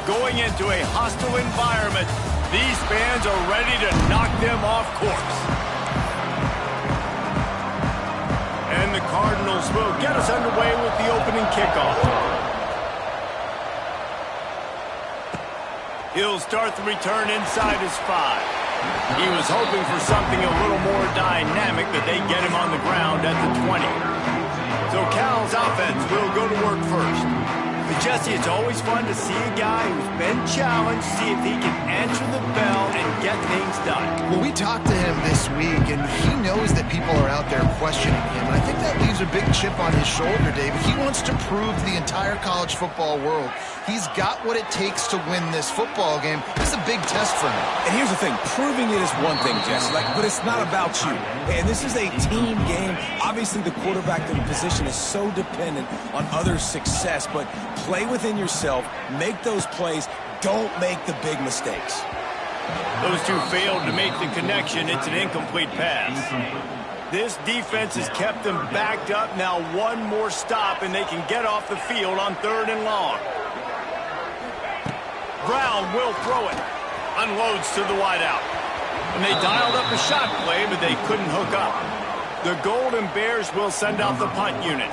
going into a hostile environment. These fans are ready to knock them off course. And the Cardinals will get us underway with the opening kickoff. He'll start the return inside his 5. He was hoping for something a little more dynamic, that they get him on the ground at the 20. So Cal's offense will go to work first. But Jesse, it's always fun to see a guy who's been challenged, see if he can answer the bell and get things done. Well, we talked to him this week, and he knows that people are out there questioning him. And I think that leaves a big chip on his shoulder, David. He wants to prove to the entire college football world he's got what it takes to win this football game. This is a big test for him. And here's the thing. Proving it is one thing, Jesse, but it's not about you. And this is a team game. Obviously, the quarterback in the position is so dependent on others' success, but play within yourself, make those plays, don't make the big mistakes. Those two failed to make the connection. It's an incomplete pass. This defense has kept them backed up. Now one more stop, and they can get off the field on 3rd and long. Brown will throw it. Unloads to the wideout. And they dialed up a shot play, but they couldn't hook up. The Golden Bears will send out the punt unit.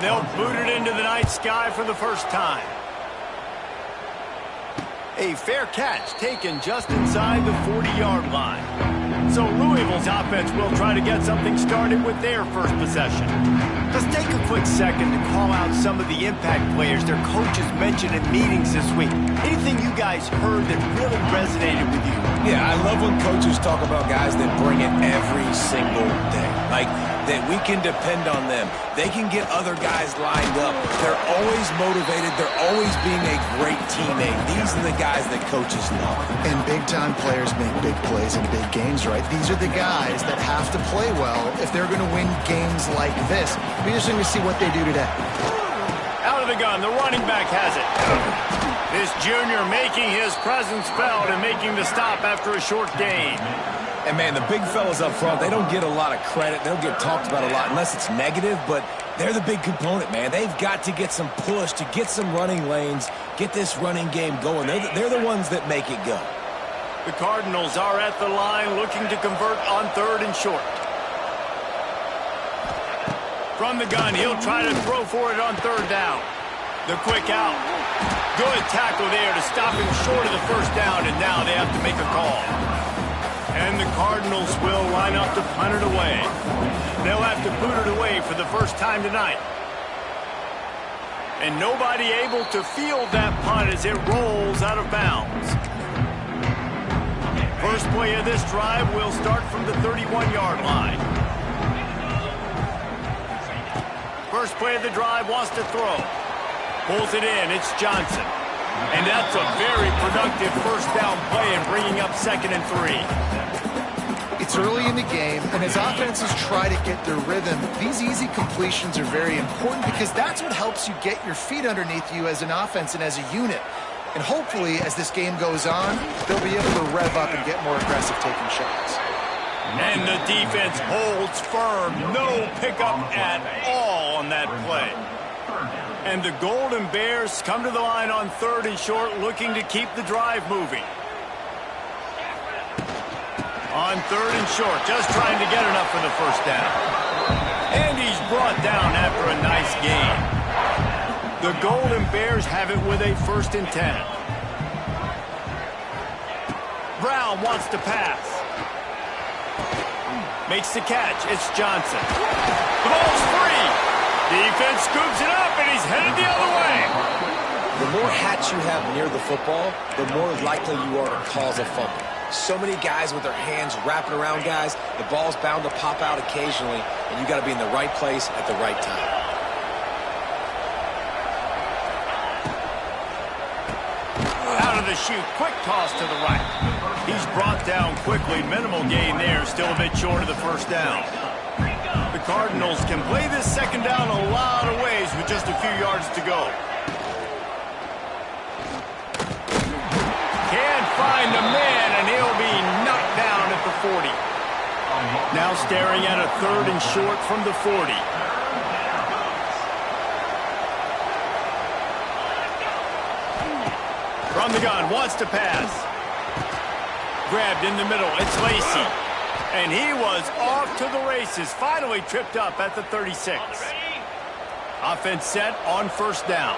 They'll boot it into the night sky for the first time. A fair catch taken just inside the 40-yard line. So Louisville's offense will try to get something started with their first possession. Let's take a quick second to call out some of the impact players their coaches mentioned in meetings this week. Anything you guys heard that really resonated with you? Yeah, I love when coaches talk about guys that bring it every single day. Like, that we can depend on them. They can get other guys lined up. They're always motivated. They're always being a great teammate. These are the guys that coaches love. And big-time players make big plays in big games, right? These are the guys that have to play well if they're going to win games like this. We're just going to see what they do today. Out of the gun, the running back has it. This junior making his presence felt and making the stop after a short gain. And, man, the big fellas up front, they don't get a lot of credit. They don't get talked about a lot unless it's negative, but they're the big component, man. They've got to get some push, to get some running lanes, get this running game going. They're the ones that make it go. The Cardinals are at the line looking to convert on 3rd and short. From the gun, he'll try to throw for it on 3rd down. The quick out. Good tackle there to stop him short of the first down, and now they have to make a call. And the Cardinals will line up to punt it away. They'll have to boot it away for the first time tonight. And nobody able to field that punt as it rolls out of bounds. First play of this drive will start from the 31-yard line. First play of the drive wants to throw. Pulls it in. It's Johnson. And that's a very productive first down play and bringing up 2nd and 3. It's early in the game, and as offenses try to get their rhythm, these easy completions are very important because that's what helps you get your feet underneath you as an offense and as a unit. And hopefully, as this game goes on, they'll be able to rev up and get more aggressive taking shots. And the defense holds firm. No pickup at all on that play. And the Golden Bears come to the line on 3rd and short, looking to keep the drive moving. On 3rd and short, just trying to get enough for the first down. And he's brought down after a nice gain. The Golden Bears have it with a 1st and 10. Brown wants to pass. Makes the catch. It's Johnson. The ball's free. Defense scoops it up, and he's headed the other way. The more hats you have near the football, the more likely you are to cause a fumble. So many guys with their hands wrapping around guys, the ball's bound to pop out occasionally, and you got to be in the right place at the right time. Out of the chute, quick toss to the right. He's brought down quickly. Minimal gain there, still a bit short of the first down. The Cardinals can play this 2nd down a lot of ways with just a few yards to go. Can't find a man, and he'll be knocked down at the 40. Now staring at a 3rd and short from the 40. From the gun, wants to pass. Grabbed in the middle, it's Lacy. And he was off to the races, finally tripped up at the 36. Offense set on first down.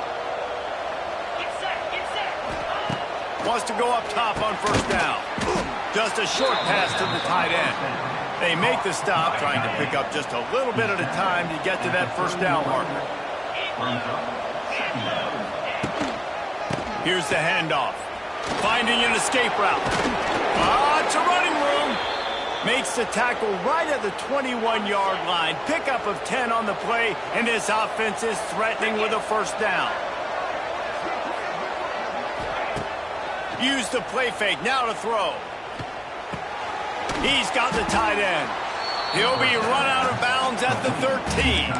Wants to go up top on first down. Just a short pass to the tight end. They make the stop, trying to pick up just a little bit at a time to get to that first down marker. Here's the handoff. Finding an escape route. It's a running room. Makes the tackle right at the 21-yard line. Pickup of 10 on the play, and this offense is threatening with a first down. Use the play fake, now to throw. He's got the tight end. He'll be run out of bounds at the 13.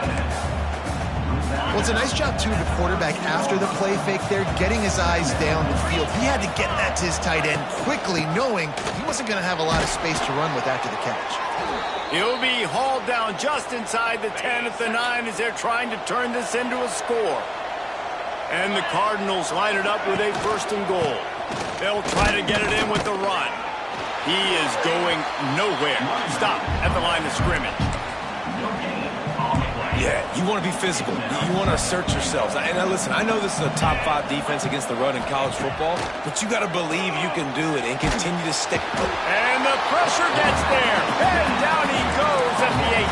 Well, it's a nice job, too, of the quarterback after the play fake there, getting his eyes down the field. He had to get that to his tight end quickly, knowing he wasn't going to have a lot of space to run with after the catch. He'll be hauled down just inside the 10 at the 9 as they're trying to turn this into a score. And the Cardinals line it up with a first and goal. They'll try to get it in with the run. He is going nowhere. Stop at the line of scrimmage. Yeah, you want to be physical. You want to assert yourselves. And listen, I know this is a top 5 defense against the run in college football, but you got to believe you can do it and continue to stick. And the pressure gets there. And down he goes at the 18.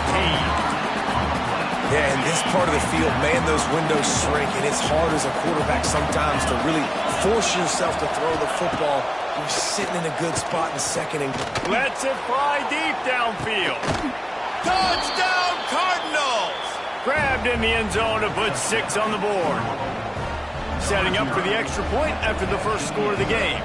Yeah, in this part of the field, man, those windows shrink, and it's hard as a quarterback sometimes to really force yourself to throw the football. You're sitting in a good spot in second and goal. Lets it fly deep downfield. Touchdown, Cardinals! Grabbed in the end zone to put 6 on the board. Setting up for the extra point after the first score of the game.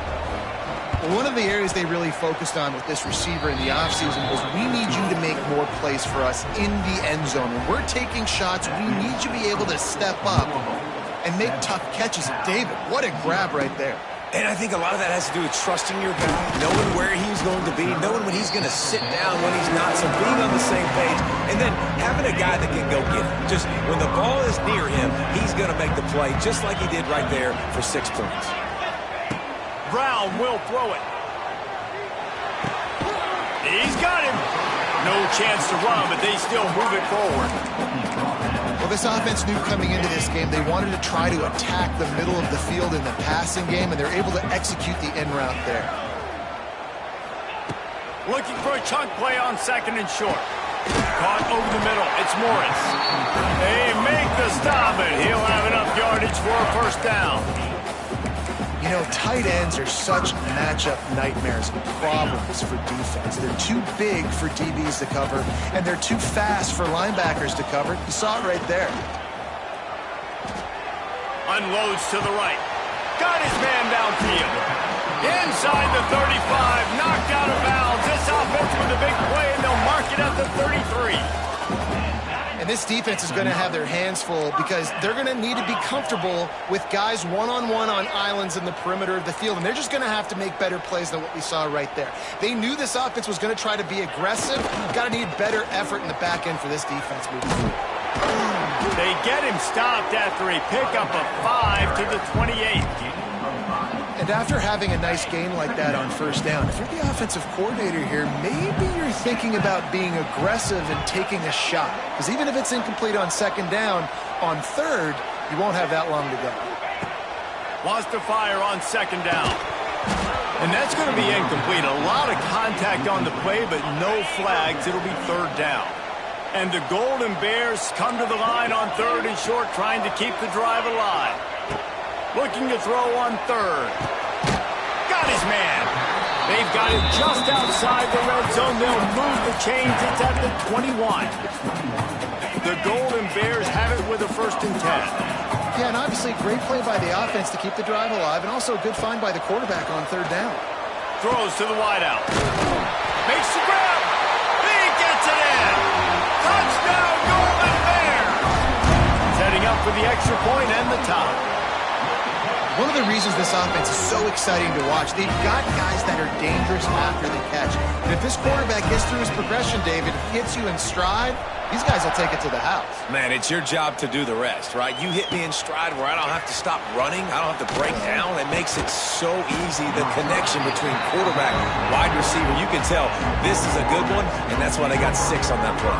Well, one of the areas they really focused on with this receiver in the offseason was we need you to make more plays for us in the end zone. When we're taking shots, we need you to be able to step up and make tough catches. David, what a grab right there. And I think a lot of that has to do with trusting your guy, knowing where he's going to be, knowing when he's going to sit down, when he's not, so being on the same page, and then having a guy that can go get it. Just when the ball is near him, he's going to make the play, just like he did right there for 6 points. Brown will throw it. He's got him. No chance to run, but they still move it forward. Well, this offense knew coming into this game they wanted to try to attack the middle of the field in the passing game, and they're able to execute the end route there. Looking for a chunk play on second and short. Caught over the middle. It's Morris. They make the stop, and he'll have enough yardage for a first down. You know, tight ends are such matchup nightmares and problems for defense. They're too big for DBs to cover, and they're too fast for linebackers to cover. You saw it right there. Unloads to the right. Got his man downfield. Inside the 35, knocked out of bounds. This offense with a big play, and they'll mark it at the 33. And this defense is going to have their hands full because they're going to need to be comfortable with guys one-on-one on islands in the perimeter of the field, and they're just going to have to make better plays than what we saw right there. They knew this offense was going to try to be aggressive. Got to need better effort in the back end for this defense moving forward. They get him stopped after a pickup of 5 to the 28. And after having a nice gain like that on first down, if you're the offensive coordinator here, maybe you're thinking about being aggressive and taking a shot. Because even if it's incomplete on second down, on third, you won't have that long to go. Wants to fire on second down. And that's going to be incomplete. A lot of contact on the play, but no flags. It'll be third down. And the Golden Bears come to the line on third and short, trying to keep the drive alive. Looking to throw on third. Got his man. They've got it just outside the red zone. They'll move the chains. It's at the 21. The Golden Bears have it with a first and 10. Yeah, and obviously great play by the offense to keep the drive alive, and also a good find by the quarterback on third down. Throws to the wideout. Makes the grab. He gets it in. Touchdown, Golden Bears. Setting up for the extra point and the top. One of the reasons this offense is so exciting to watch, they've got guys that are dangerous after the catch. And if this quarterback gets through his progression, David, gets you in stride, these guys will take it to the house. Man, it's your job to do the rest, right? You hit me in stride where I don't have to stop running. I don't have to break down. It makes it so easy, the connection between quarterback and wide receiver. You can tell this is a good one, and that's why they got 6 on that play.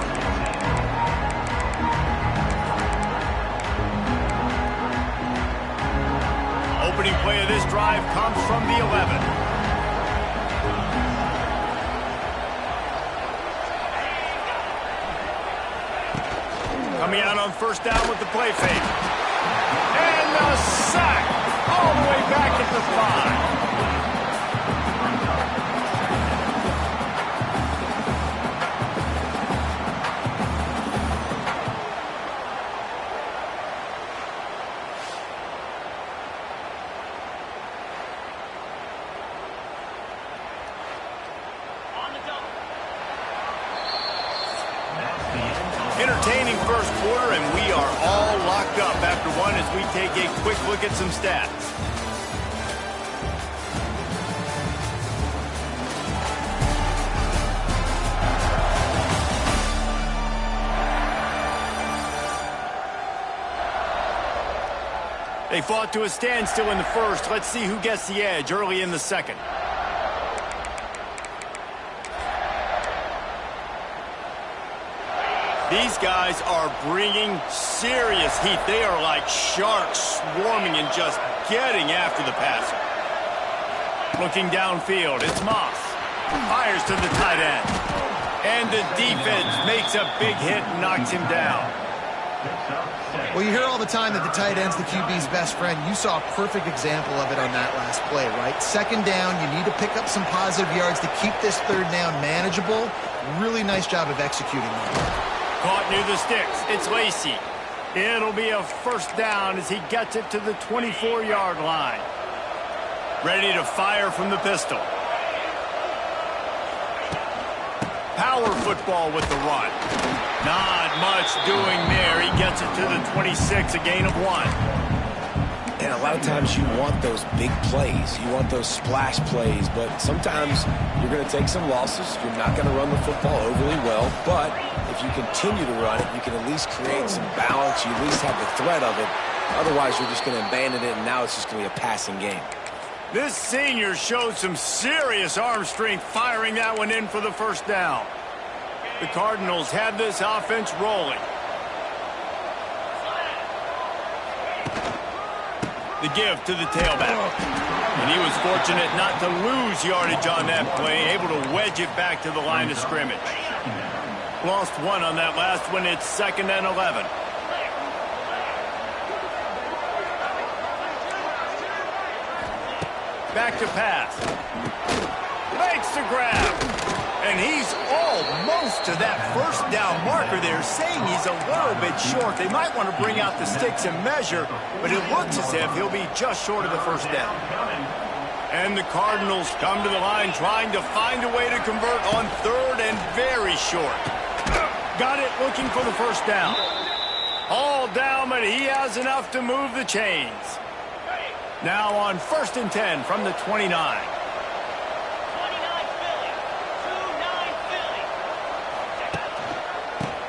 Opening play of this drive comes from the 11. Coming out on first down with the play fake. And the sack all the way back at the 5. Entertaining first quarter, and we are all locked up after one as we take a quick look at some stats. They fought to a standstill in the first. Let's see who gets the edge early in the second. These guys are bringing serious heat. They are like sharks swarming and just getting after the passer. Looking downfield, it's Moss. Fires to the tight end. And the defense makes a big hit and knocks him down. Well, you hear all the time that the tight end's the QB's best friend. You saw a perfect example of it on that last play, right? Second down, you need to pick up some positive yards to keep this third down manageable. Really nice job of executing that. Caught near the sticks. It's Lacy. It'll be a first down as he gets it to the 24-yard line. Ready to fire from the pistol. Power football with the run. Not much doing there. He gets it to the 26, a gain of 1. And a lot of times you want those big plays. You want those splash plays. But sometimes you're going to take some losses. You're not going to run the football overly well. But if you continue to run it, you can at least create some balance. You at least have the threat of it. Otherwise, you're just going to abandon it, and now it's just going to be a passing game. This senior showed some serious arm strength firing that one in for the first down. The Cardinals have this offense rolling. The give to the tailback. And he was fortunate not to lose yardage on that play, able to wedge it back to the line of scrimmage. Lost 1 on that last one. It's 2nd and 11. Back to pass. Makes the grab. And he's almost to that first down marker there, saying he's a little bit short. They might want to bring out the sticks and measure, but it looks as if he'll be just short of the first down. And the Cardinals come to the line trying to find a way to convert on 3rd and very short. Got it, looking for the first down. All down, but he has enough to move the chains. Now on 1st and 10 from the 29.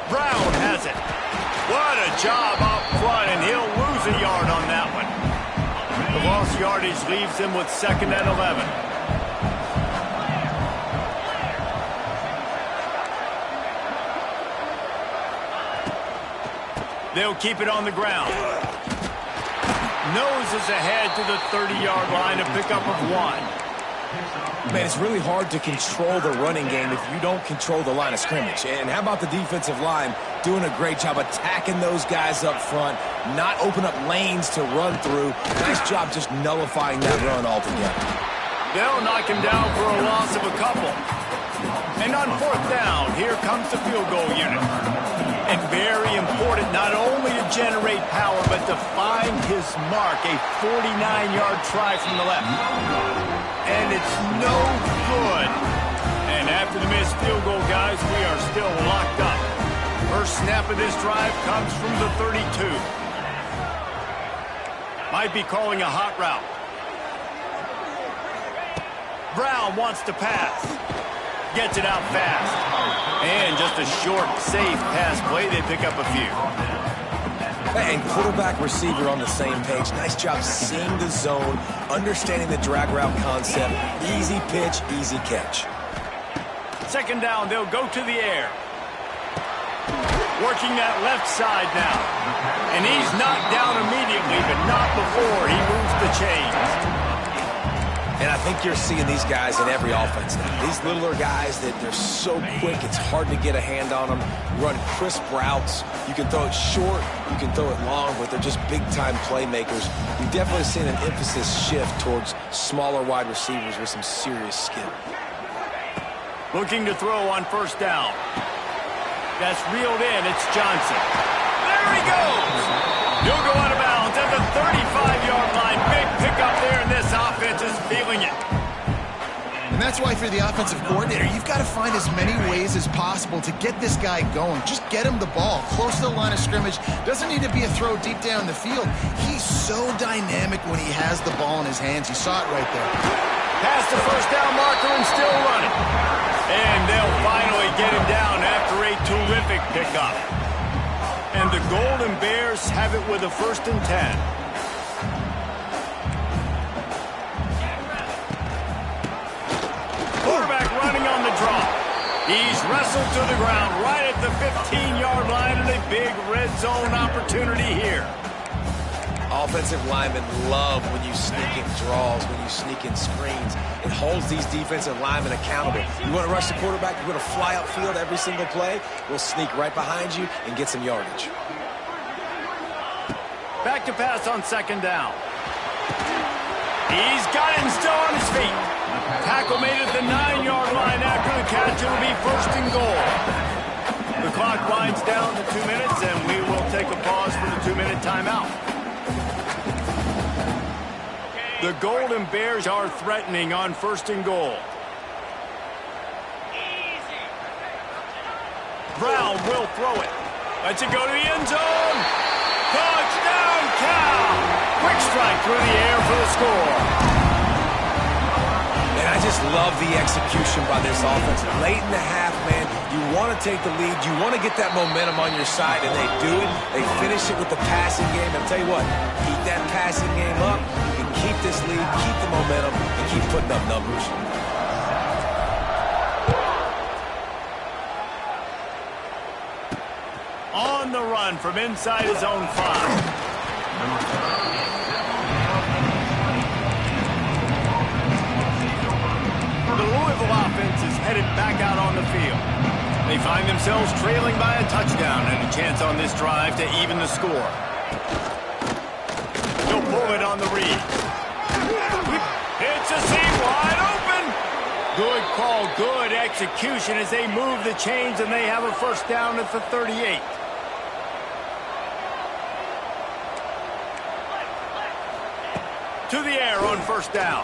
Brown has it. What a job up front, and he'll lose a yard on that one. The lost yardage leaves him with 2nd and 11. They'll keep it on the ground. Noses ahead to the 30-yard line, a pickup of 1. Man, it's really hard to control the running game if you don't control the line of scrimmage. And how about the defensive line doing a great job attacking those guys up front, not open up lanes to run through. Nice job just nullifying that run altogether. They'll knock him down for a loss of a couple. And on 4th down, here comes the field goal unit. And very important not only to generate power, but to find his mark, a 49-yard try from the left. And it's no good. And after the missed field goal, guys, we are still locked up. First snap of this drive comes from the 32. Might be calling a hot route. Brown wants to pass. Gets it out fast. And just a short, safe pass play. They pick up a few. And quarterback, receiver on the same page. Nice job seeing the zone, understanding the drag route concept. Easy pitch, easy catch. Second down, they'll go to the air. Working that left side now. And he's knocked down immediately, but not before he moves the chains. And I think you're seeing these guys in every offense now. These littler guys that they're so quick, it's hard to get a hand on them. Run crisp routes. You can throw it short, you can throw it long, but they're just big-time playmakers. You've definitely seen an emphasis shift towards smaller wide receivers with some serious skill. Looking to throw on first down. That's reeled in. It's Johnson. There he goes. He'll go out of bounds at the 35-yard line. Big pickup there, and this offense is feeling it. And that's why for the offensive coordinator, you've got to find as many ways as possible to get this guy going. Just get him the ball close to the line of scrimmage. Doesn't need to be a throw deep down the field. He's so dynamic when he has the ball in his hands. You saw it right there. Past the first down marker and still running. And they'll finally get him down after a terrific pickup. And the Golden Bears have it with a 1st and 10. Quarterback running on the draw. He's wrestled to the ground right at the 15-yard line, and a big red zone opportunity here. Offensive linemen love when you sneak in draws, when you sneak in screens. It holds these defensive linemen accountable. You want to rush the quarterback, you want to fly upfield every single play, we'll sneak right behind you and get some yardage. Back to pass on second down. He's got him still on his feet. Tackle made at the 9-yard line after the catch. It'll be 1st and goal. The clock winds down to 2 minutes, and we will take a pause for the 2-minute timeout. The Golden Bears are threatening on 1st and goal. Brown will throw it. Lets it go to the end zone. Touchdown, Cal! Quick strike through the air for the score. And I just love the execution by this offense. Late in the half, man, you want to take the lead. You want to get that momentum on your side, and they do it. They finish it with the passing game. And I'll tell you what, keep that passing game up. You can keep this lead, keep the momentum, and keep putting up numbers. On the run from inside his own 5. The Louisville offense is headed back out on the field. They find themselves trailing by a touchdown and a chance on this drive to even the score. He'll pull it on the read. It's a seam wide open. Good call, good execution as they move the chains, and they have a 1st down at the 38. To the air on 1st down.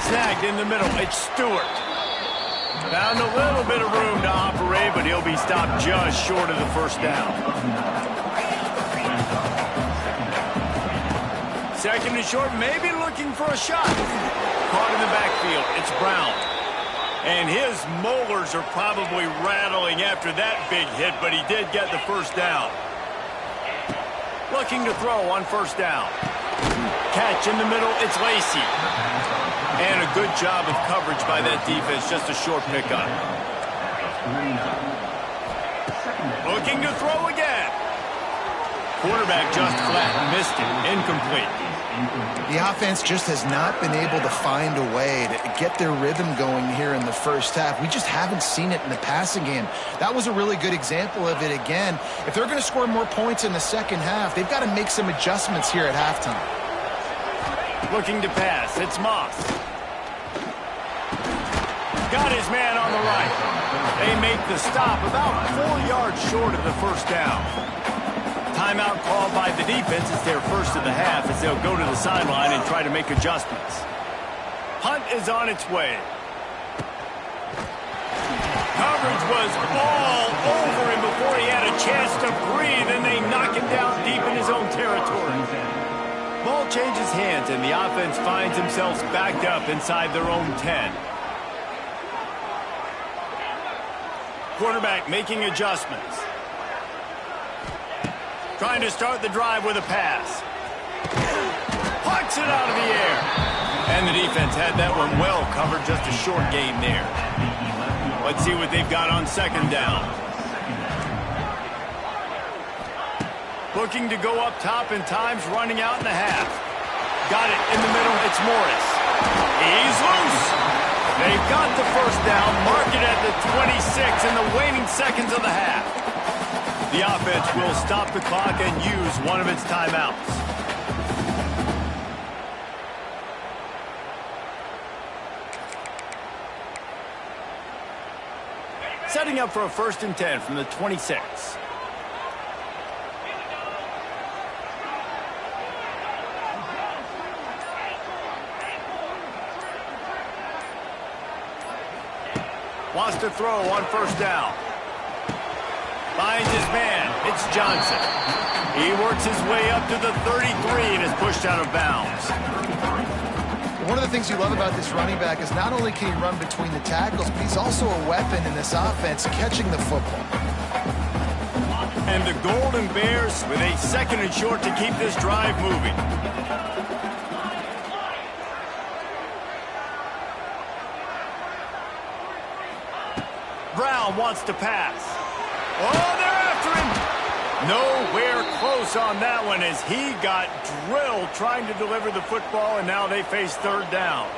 Snagged in the middle. It's Stewart. Found a little bit of room to operate, but he'll be stopped just short of the 1st down. 2nd and short, maybe looking for a shot. Caught in the backfield. It's Brown. And his molars are probably rattling after that big hit, but he did get the 1st down. Looking to throw on 1st down. Catch in the middle, it's Lacey. And a good job of coverage by that defense, just a short pickup. Looking to throw again. Quarterback just flat, missed it, incomplete. The offense just has not been able to find a way to get their rhythm going here in the 1st half. We just haven't seen it in the passing game. That was a really good example of it again. If they're going to score more points in the 2nd half, they've got to make some adjustments here at halftime. Looking to pass, it's Moss. Got his man on the right. They make the stop about 4 yards short of the 1st down. Timeout called by the defense. It's their 1st of the half as they'll go to the sideline and try to make adjustments. Punt is on its way. Coverage was all over him before he had a chance to breathe, and they knock him down deep in his own territory. Ball changes hands, and the offense finds themselves backed up inside their own 10. quarterback making adjustments. Trying to start the drive with a pass. Pucks it out of the air. And the defense had that one well covered, just a short gain there. Let's see what they've got on second down. Looking to go up top, and time's running out in the half. Got it in the middle. It's Morris. He's loose. They've got the first down. Mark it at the 26 in the waning seconds of the half. The offense will stop the clock and use one of its timeouts. Setting up for a 1st and 10 from the 26. Wants to throw on 1st down. Finds his man. It's Johnson. He works his way up to the 33 and is pushed out of bounds. One of the things you love about this running back is not only can he run between the tackles, but he's also a weapon in this offense catching the football. And the Golden Bears with a 2nd and short to keep this drive moving. Brown wants to pass. Oh, they're after him. Nowhere close on that one as he got drilled trying to deliver the football, and now they face 3rd down.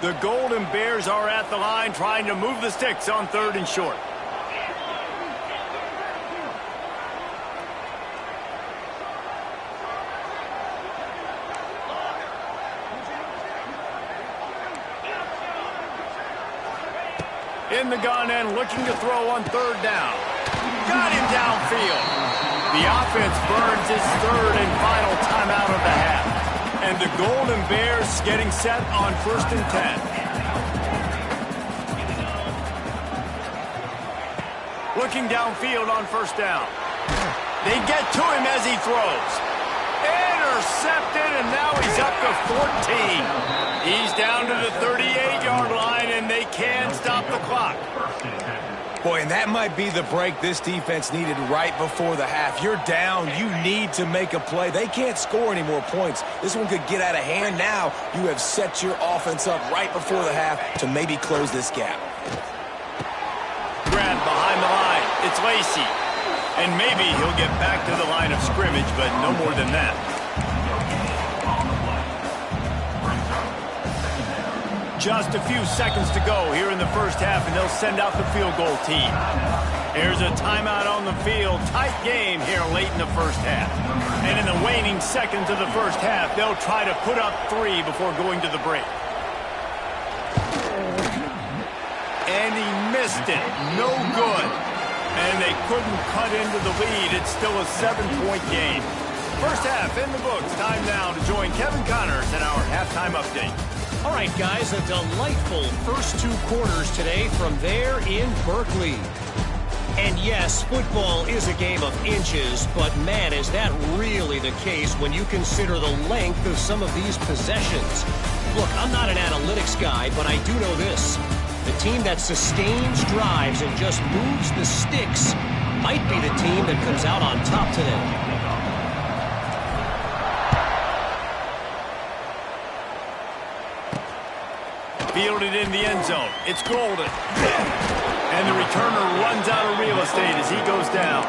The Golden Bears are at the line trying to move the sticks on 3rd and short. In the gun and looking to throw on 3rd down. Got him downfield. The offense burns his 3rd and final timeout of the half. And the Golden Bears getting set on 1st and 10. Looking downfield on 1st down. They get to him as he throws. Intercepted, and now he's up to 14. He's down to the 38-yard line, and they can stop the clock. Boy, and that might be the break this defense needed right before the half. You're down. You need to make a play. They can't score any more points. This one could get out of hand now. You have set your offense up right before the half to maybe close this gap. Grab behind the line. It's Lacy. And maybe he'll get back to the line of scrimmage, but no more than that. Just a few seconds to go here in the 1st half, and they'll send out the field goal team. Here's a timeout on the field. Tight game here late in the 1st half. And in the waning seconds of the 1st half, they'll try to put up 3 before going to the break. And he missed it. No good. And they couldn't cut into the lead. It's still a 7-point game. 1st half in the books. Time now to join Kevin Connors in our halftime update. All right, guys, a delightful first 2 quarters today from there in Berkeley. And yes, football is a game of inches, but man, is that really the case when you consider the length of some of these possessions. Look, I'm not an analytics guy, but I do know this. The team that sustains drives and just moves the sticks might be the team that comes out on top today. Fielded in the end zone. It's Golden. And the returner runs out of real estate as he goes down.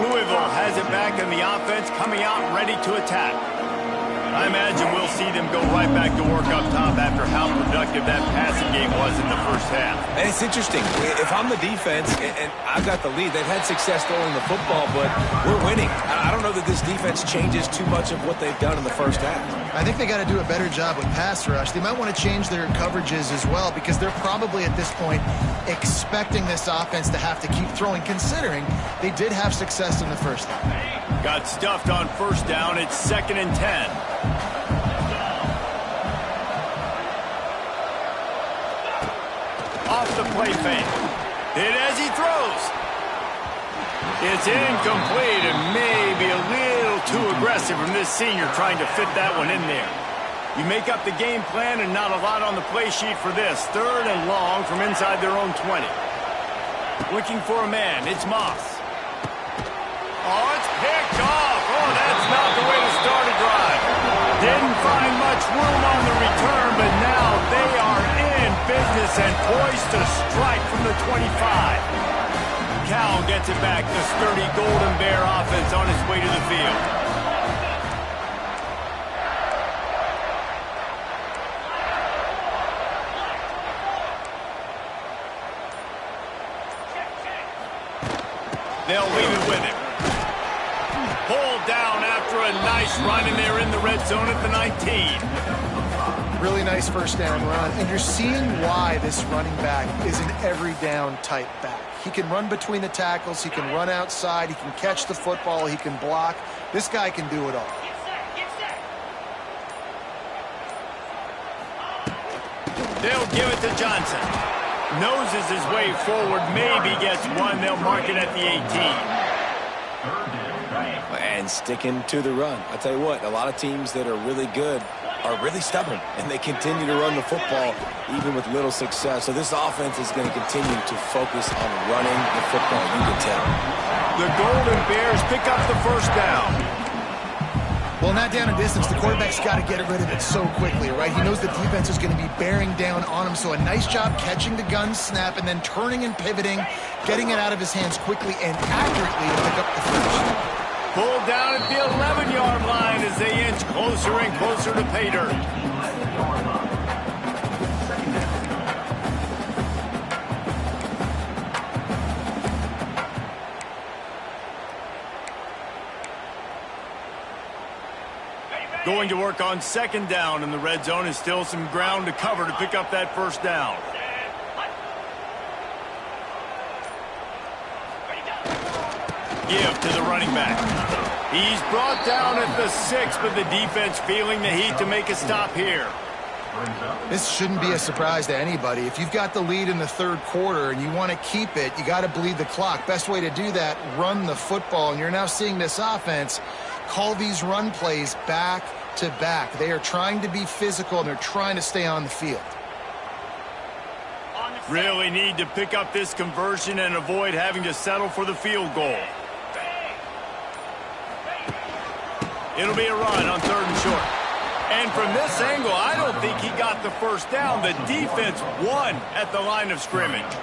Louisville has it back, and the offense coming out ready to attack. I imagine we'll see them go right back to work up top after how productive that passing game was in the 1st half. And it's interesting. If I'm the defense and I've got the lead, they've had success throwing the football, but we're winning. I don't know that this defense changes too much of what they've done in the 1st half. I think they got to do a better job with pass rush. They might want to change their coverages as well, because they're probably at this point expecting this offense to have to keep throwing, considering they did have success in the 1st half. Got stuffed on 1st down. It's 2nd and 10. Off the play fake. Hit as he throws. It's incomplete and maybe a little too aggressive from this senior trying to fit that one in there. You make up the game plan and not a lot on the play sheet for this. 3rd and long from inside their own 20. Looking for a man. It's Moss. Oh, it's picked off. Oh, that's not the way to start a drive. Didn't find much room on the return, but now they are in business and poised to strike from the 25. Cal gets it back. The sturdy Golden Bear offense on its way to the field. They'll leave it with him. Pulled down after a nice run, and they're in the red zone at the 19. Really nice first down run, and you're seeing why this running back is an every down type back. He can run between the tackles, he can run outside, he can catch the football, he can block. This guy can do it all. They'll give it to Johnson. Noses his way forward, maybe gets one. They'll mark it at the 18. And sticking to the run. I tell you what, a lot of teams that are really good are really stubborn, and they continue to run the football even with little success. So this offense is going to continue to focus on running the football, you can tell. The Golden Bears pick up the first down. Well, in that down and distance, the quarterback's got to get rid of it so quickly, right? He knows the defense is going to be bearing down on him, so a nice job catching the gun snap and then turning and pivoting, getting it out of his hands quickly and accurately to pick up the first. Pulled down at the 11-yard line as they inch closer and closer to pay dirt. Going to work on 2nd down in the red zone, and still some ground to cover to pick up that first down. Give to the running back. He's brought down at the 6, but the defense feeling the heat to make a stop here. This shouldn't be a surprise to anybody. If you've got the lead in the 3rd quarter and you want to keep it, you got to bleed the clock. Best way to do that, run the football. And you're now seeing this offense call these run plays back to back. They are trying to be physical, and they're trying to stay on the field. Really need to pick up this conversion and avoid having to settle for the field goal. It'll be a run on 3rd and short. And from this angle, I don't think he got the first down. The defense won at the line of scrimmage.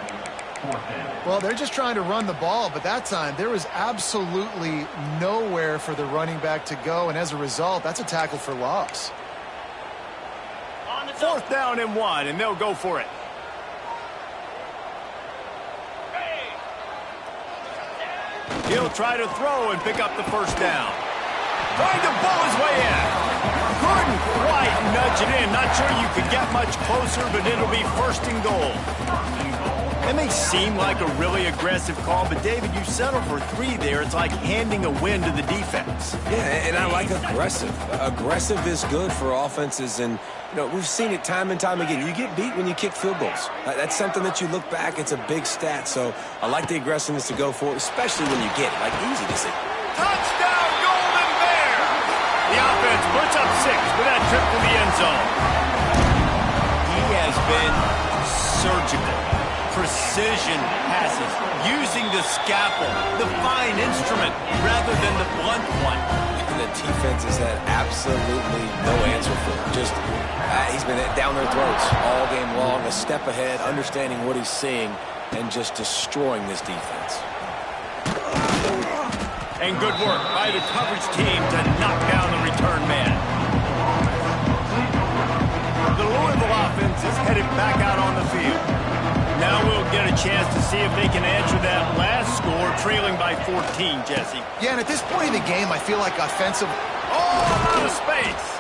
Well, they're just trying to run the ball, but that time there was absolutely nowhere for the running back to go, and as a result, that's a tackle for loss. 4th down and 1, and they'll go for it. He'll try to throw and pick up the first down. Trying to pull his way in. Couldn't quite nudge it in. Not sure you could get much closer, but it'll be 1st and goal. That may seem like a really aggressive call, but David, you settle for 3 there. It's like handing a win to the defense. Yeah, and I like aggressive. Aggressive is good for offenses, and you know, we've seen it time and time again. You get beat when you kick field goals. That's something that you look back, it's a big stat. So I like the aggressiveness to go for it, especially when you get it. Like, easy to see. Touchdown, Golden Bear! The offense puts up 6 with that trip to the end zone. He has been surgical. Precision passes, using the scalpel, the fine instrument, rather than the blunt one. The defense has had absolutely no answer for him. Just, he's been down their throats all game long, a step ahead, understanding what he's seeing, and just destroying this defense. And good work by the coverage team to knock down the return man. The Louisville offense is headed back out on the field. Now we'll get a chance to see if they can answer that last score, trailing by 14, Jesse. Yeah, and at this point in the game, I feel like offensive... Oh, out of space.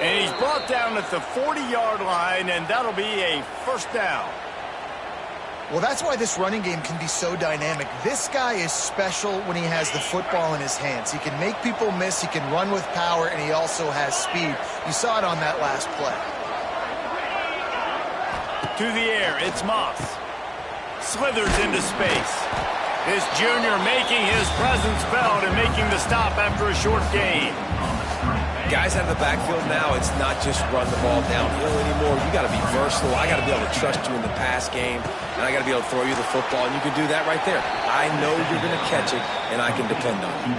And he's brought down at the 40-yard line, and that'll be a 1st down. Well, that's why this running game can be so dynamic. This guy is special when he has the football in his hands. He can make people miss, he can run with power, and he also has speed. You saw it on that last play. To the air, it's Moss. Slithers into space. This junior making his presence felt and making the stop after a short gain. Guys out of the backfield now, it's not just run the ball downhill anymore. You got to be versatile. I got to be able to trust you in the pass game, and I got to be able to throw you the football, and you can do that right there. I know you're going to catch it, and I can depend on you.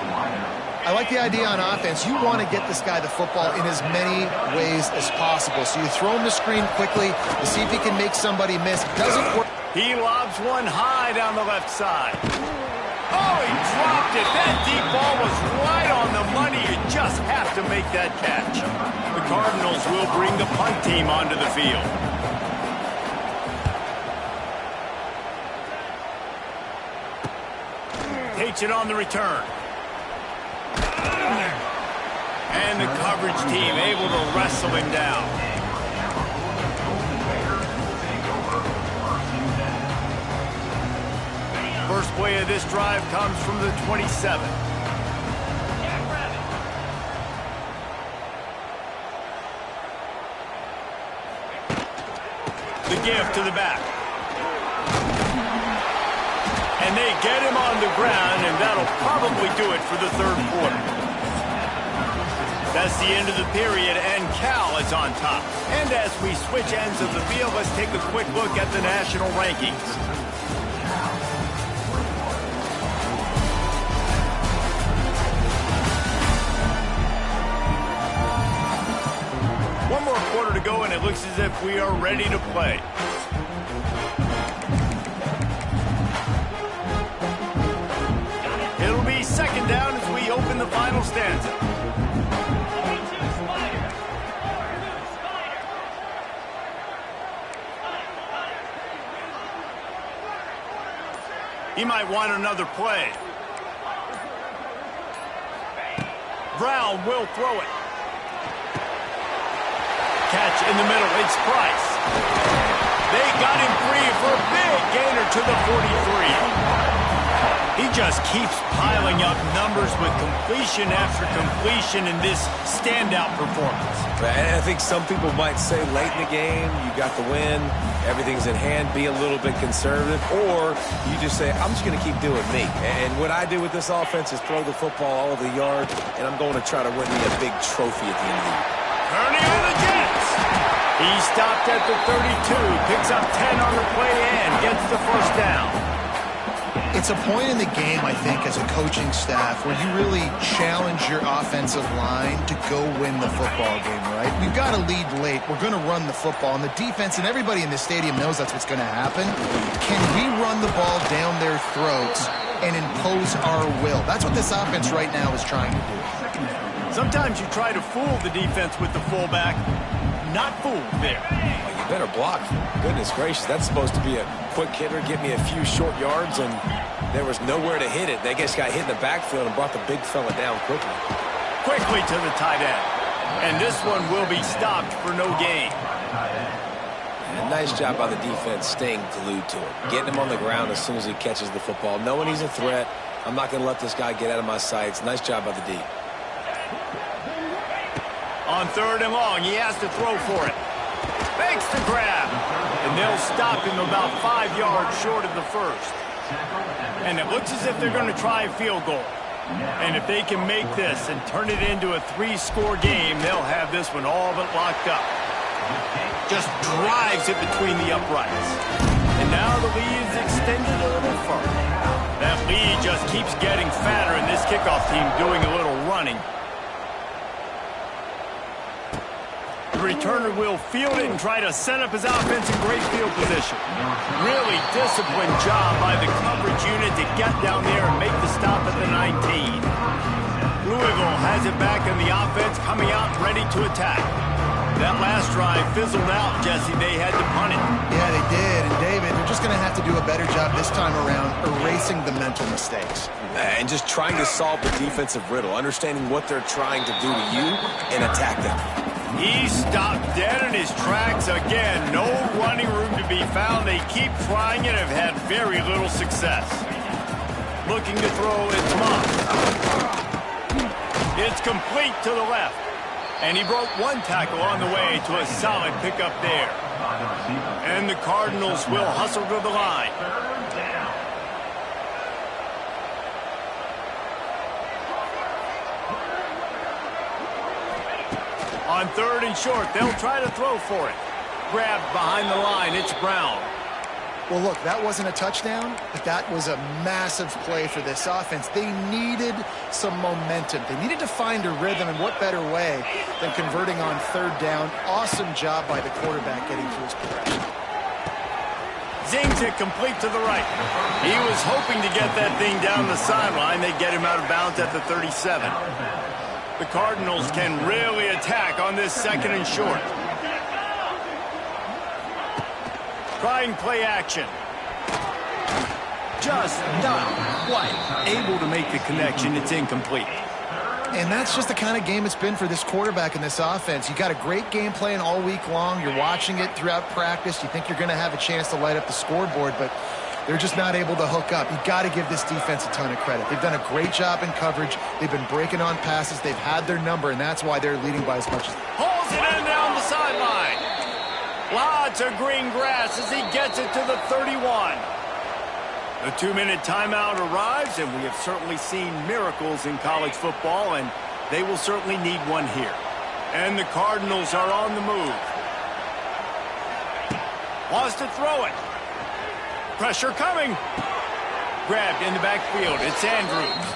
I like the idea on offense. You want to get this guy the football in as many ways as possible. So you throw him the screen quickly to see if he can make somebody miss. It doesn't work. He lobs one high down the left side. Oh, he dropped it. That deep ball was right on the money. You just have to make that catch. The Cardinals will bring the punt team onto the field. Takes it on the return. And the coverage team able to wrestle him down. First play of this drive comes from the 27. The give to the back. And they get him on the ground, and that'll probably do it for the third quarter. That's the end of the period, and Cal is on top. And as we switch ends of the field, let's take a quick look at the national rankings. One more quarter to go, and it looks as if we are ready to play. It'll be second down as we open the final stanza. He might want another play. Brown will throw it. Catch in the middle. It's Price. They got him free for a big gainer to the 43. He just keeps piling up numbers with completion after completion in this standout performance. I think some people might say late in the game, you got the win, everything's in hand, be a little bit conservative, or you just say, I'm just going to keep doing me. And what I do with this offense is throw the football all over the yard, and I'm going to try to win me a big trophy at the end of the year. Turning on the Jets. He stopped at the 32, picks up 10 on the play and gets the first down. It's a point in the game, I think, as a coaching staff where you really challenge your offensive line to go win the football game, right? We've got to lead late. We're going to run the football. And the defense and everybody in the stadium knows that's what's going to happen. Can we run the ball down their throats and impose our will? That's what this offense right now is trying to do. Sometimes you try to fool the defense with the fullback. Not fooled there. Well, you better block. Goodness gracious, that's supposed to be a quick hitter, get me a few short yards, and there was nowhere to hit it. They just got hit in the backfield and brought the big fella down quickly. Quickly to the tight end. And this one will be stopped for no gain. And a nice job by the defense staying glued to him. Getting him on the ground as soon as he catches the football. Knowing he's a threat, I'm not going to let this guy get out of my sights. Nice job by the D. On third and long, he has to throw for it. Makes the grab. And they'll stop him about 5 yards short of the first. And it looks as if they're going to try a field goal. And if they can make this and turn it into a 3-score game, they'll have this one all but locked up. Just drives it between the uprights. And now the lead is extended a little further. That lead just keeps getting fatter, and this kickoff team doing a little running. The returner will field it and try to set up his offense in great field position. Really disciplined job by the coverage unit to get down there and make the stop at the 19. Louisville has it back in the offense, coming out ready to attack. That last drive fizzled out, Jesse. They had to punt it. Yeah, they did. And David, they're just going to have to do a better job this time around erasing the mental mistakes. And just trying to solve the defensive riddle, understanding what they're trying to do to you and attack them. He stopped dead in his tracks again. No running room to be found. They keep trying it and have had very little success. Looking to throw, it's Moss. It's complete to the left. And he broke one tackle on the way to a solid pickup there. And the Cardinals will hustle to the line. On 3rd and short, they'll try to throw for it. Grabbed behind the line, it's Brown. Well, look, that wasn't a touchdown, but that was a massive play for this offense. They needed some momentum. They needed to find a rhythm, and what better way than converting on 3rd down. Awesome job by the quarterback getting through his progression. Zings it complete to the right. He was hoping to get that thing down the sideline. They get him out of bounds at the 37. The Cardinals can really attack on this 2nd and short. Trying play action. Just not quite able to make the connection. It's incomplete. And that's just the kind of game it's been for this quarterback in this offense. You got a great game plan all week long. You're watching it throughout practice. You think you're going to have a chance to light up the scoreboard, but they're just not able to hook up. You got to give this defense a ton of credit. They've done a great job in coverage. They've been breaking on passes. They've had their number, and that's why they're leading by as much as. Pulls it in down the sideline. Lots of green grass as he gets it to the 31. The 2-minute timeout arrives, and we have certainly seen miracles in college football, and they will certainly need one here. And the Cardinals are on the move. Wants to throw it. Pressure coming. Grabbed in the backfield. It's Andrews.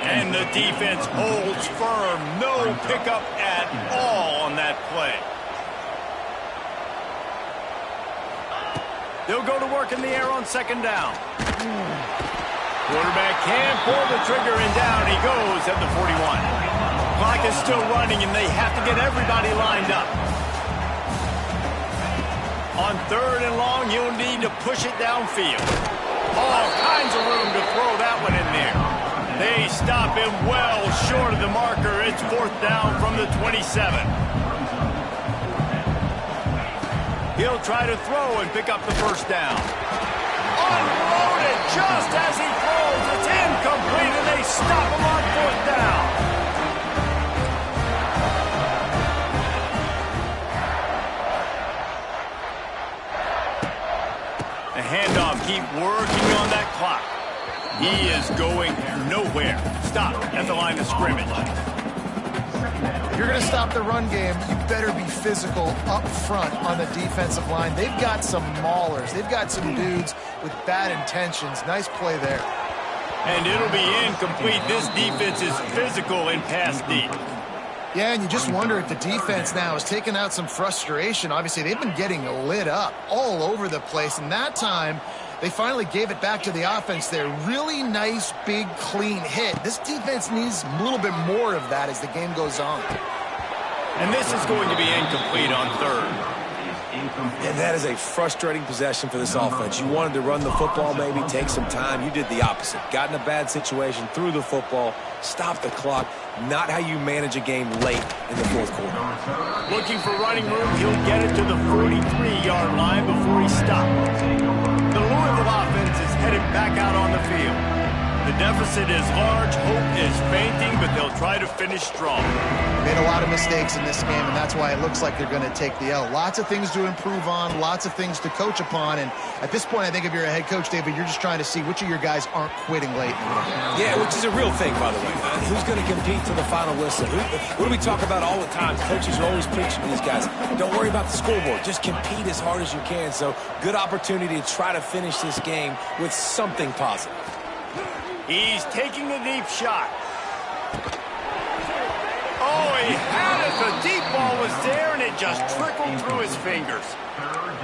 And the defense holds firm. No pickup at all on that play. They'll go to work in the air on 2nd down. Quarterback can't pull the trigger, and down he goes at the 41. Clock is still running, and they have to get everybody lined up. On 3rd and long, you'll need to push it downfield. All kinds of room to throw that one in there. They stop him well short of the marker. It's 4th down from the 27. He'll try to throw and pick up the 1st down. Unloaded just as he throws. It's incomplete, and they stop him on 4th down. The handoff, keep working on that clock. He is going nowhere. Stop at the line of scrimmage. If you're going to stop the run game, you better be physical up front on the defensive line. They've got some maulers. They've got some dudes with bad intentions. Nice play there. And it'll be incomplete. This defense is physical in pass deep. Yeah, and you just wonder if the defense now is taking out some frustration. Obviously, they've been getting lit up all over the place, and that time they finally gave it back to the offense there. Really nice, big, clean hit. This defense needs a little bit more of that as the game goes on. And this is going to be incomplete on 3rd. And that is a frustrating possession for this offense. You wanted to run the football, maybe take some time. You did the opposite. Got in a bad situation, threw the football, stopped the clock. Not how you manage a game late in the 4th quarter. Looking for running room, he'll get it to the 43-yard line before he stops. The Louisville offense is headed back out on the field. The deficit is large, hope is fainting, but they'll try to finish strong. Made a lot of mistakes in this game, and that's why it looks like they're going to take the L. Lots of things to improve on, lots of things to coach upon, and at this point, I think if you're a head coach, David, you're just trying to see which of your guys aren't quitting late. Yeah, which is a real thing, by the way. Who's going to compete to the final whistle? What do we talk about all the time? Coaches are always preaching to these guys. Don't worry about the scoreboard. Just compete as hard as you can. So, good opportunity to try to finish this game with something positive. He's taking a deep shot. Oh, he had it. The deep ball was there, and it just trickled through his fingers.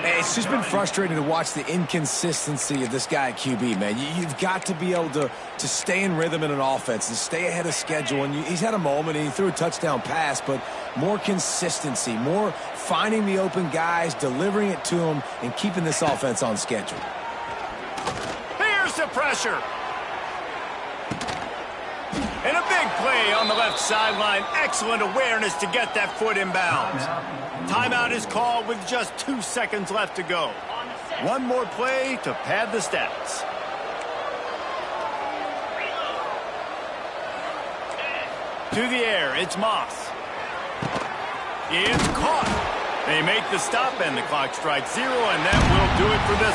Hey, it's just been frustrating to watch the inconsistency of this guy at QB, man. You've got to be able to stay in rhythm in an offense and stay ahead of schedule. And he's had a moment, and he threw a touchdown pass, but more consistency, more finding the open guys, delivering it to them, and keeping this offense on schedule. Here's the pressure. And a big play on the left sideline. Excellent awareness to get that foot in bounds. Timeout is called with just 2 seconds left to go. One more play to pad the stats. To the air, it's Moss. It's caught. They make the stop, and the clock strikes 0, and that will do it for this